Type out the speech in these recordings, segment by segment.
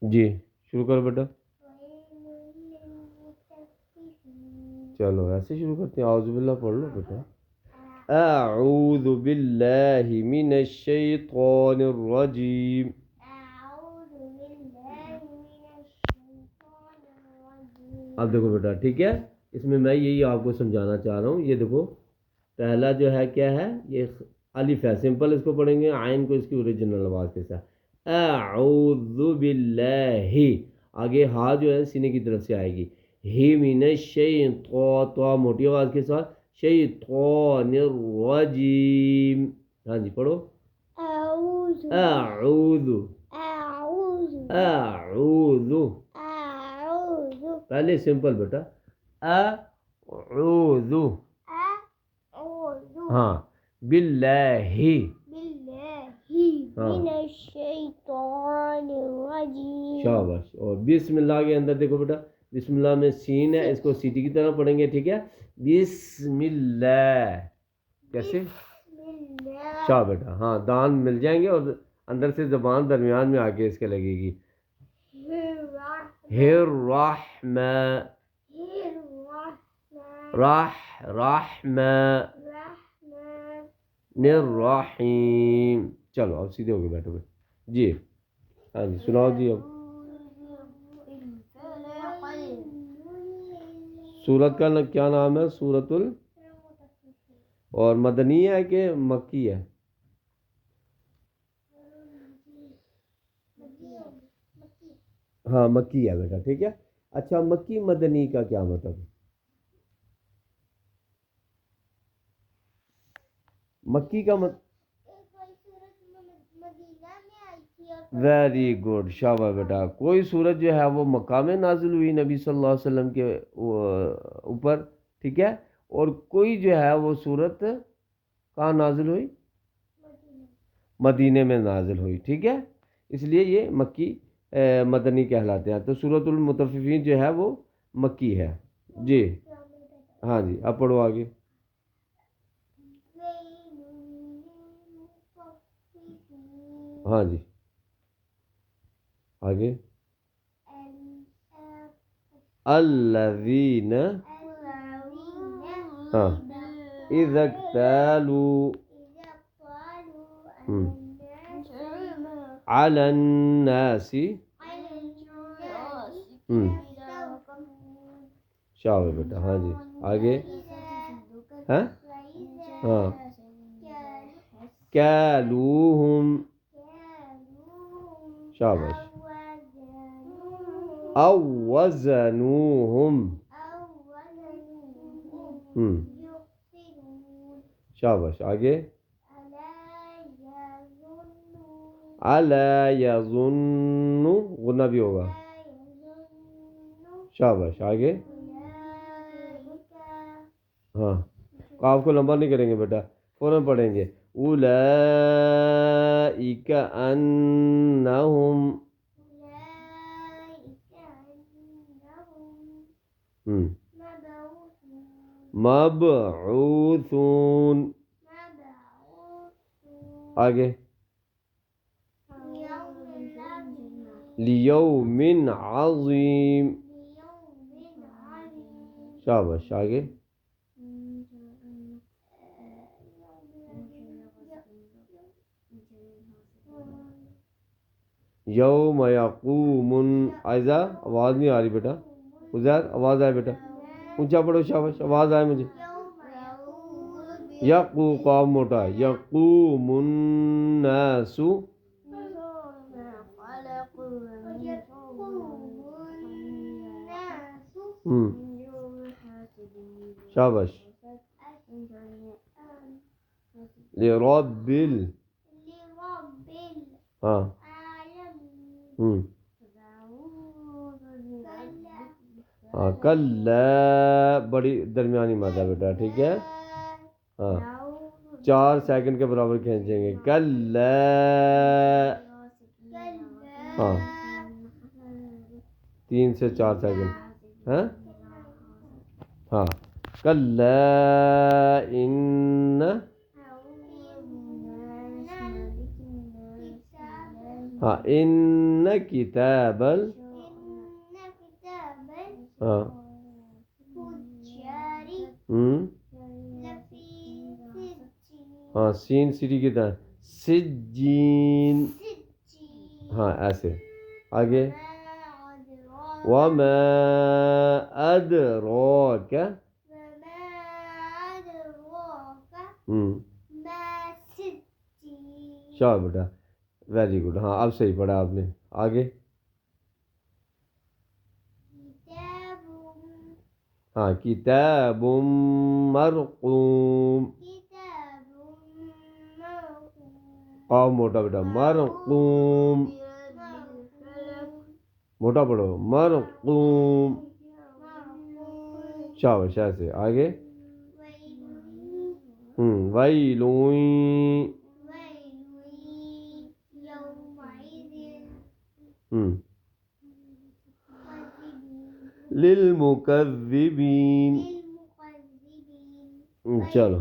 جی شروع کرو بیٹا. چلو ایسے شروع کرتے ہیں. اعوذ باللہ پڑھ لو بیٹا. اعوذ باللہ من الشیطان الرجیم. اب دیکھو بیٹا ٹھیک ہے, اس میں یہی آپ کو سمجھانا چاہ رہا ہوں. یہ دیکھو پہلا جو ہے کیا ہے, یہ الف ہے, سمپل اس کو پڑھیں گے. عین کو اس کی اوریجنل آواز کے ساتھ. اعوذ باللہ, آگے ہا جو ہے سینے کی طرف سے آئے گی. ہی من الشیطان, تو موٹی آواز کے ساتھ, شیطان الرجیم. ہاں جی پڑھو. اعوذ اعوذ اعوذ. پہلے سمپل بیٹا, اعوذ, ہاں, باللہ, من الشیطان الرجیم. شاباش. اور بسم اللہ کے اندر دیکھو بیٹا, بسم اللہ میں سین ہے, اس کو سیٹی کی طرح پڑھیں گے. ٹھیک ہے, بسم اللہ. کیسے؟ شاہ بیٹا, ہاں دان مل جائیں گے اور اندر سے زبان درمیان میں آ کے اس کے لگے گی. الرحمن الرحیم. چلو اب سیدھے ہو گئے بیٹھو جی. ہاں جی سناؤ جی. اب سورت کا کیا نام ہے؟ سورت اور مدنی ہے کہ مکی ہے؟ ہاں مکی ہے بیٹا. ٹھیک ہے, اچھا مکی مدنی کا کیا مطلب ہے؟ مکی کا ویری گڈ, شاباش بیٹا. کوئی سورت جو ہے وہ مکہ میں نازل ہوئی نبی صلی اللہ علیہ وسلم کے اوپر. ٹھیک ہے, اور کوئی جو ہے وہ سورت کہاں نازل ہوئی؟ مدینے میں نازل ہوئی. ٹھیک ہے, اس لیے یہ مکی مدنی کہلاتے ہیں. تو سورت المطففین جو ہے وہ مکی ہے جی. ہاں جی اب پڑھو آگے. ہاں جی آگے. الذین, ہاں, اذا اکتالوا علی الناس, شاباش بیٹا. ہاں جی آگے. ہاں ہاں, کالوہم, شاباش. او وزنوہم, شاباش. آگے. الا یظن, غنہ بھی ہوگا. شاباش. آگے. ہاں آپ کو لمبا نہیں کریں گے بیٹا, فوراً پڑھیں گے. اولئک انہم, مبعوثون. آگے. لیوم عظیم, شاباش. آگے. یوم یقوم, عائزہ آواز نہیں آ رہی بیٹا. عزیر آواز آئے بیٹا, اونچا پڑھو. شاباش, آواز آئے مجھے. قاف موٹا. یقوم الناس, شاباش. لرب ہاں ہاں, کلا, بڑی درمیانی مادہ بیٹا. ٹھیک ہے, ہاں 4 سیکنڈ کے برابر کھینچیں گے. کلا, ہاں 3 سے 4 سیکنڈ. ہاں کلا ان, ہاں ان کتاب ہاں ہاں سین سیڑھی کی طرح سجین ہاں ایسے آگے وما ادراک شاہ بیٹا ویری گڈ ہاں اب صحیح پڑھا آپ نے آگے ہاں کتاب مرقوم قاف موٹا بیٹا مرقوم موٹا پڑھو مرقوم شاباش ایسے آگے ویلویں للمکذبین چلو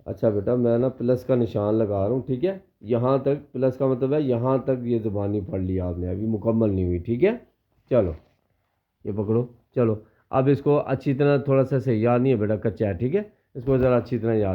اچھا بیٹا میں نا پلس کا نشان لگا رہا ہوں ٹھیک ہے یہاں تک پلس کا مطلب ہے یہاں تک یہ زبانی پڑھ لی آپ نے ابھی مکمل نہیں ہوئی ٹھیک ہے چلو یہ پکڑو چلو اب اس کو اچھی طرح تھوڑا سا صحیح یاد نہیں ہے بیٹا کچا ہے ٹھیک ہے اس کو ذرا اچھی طرح یاد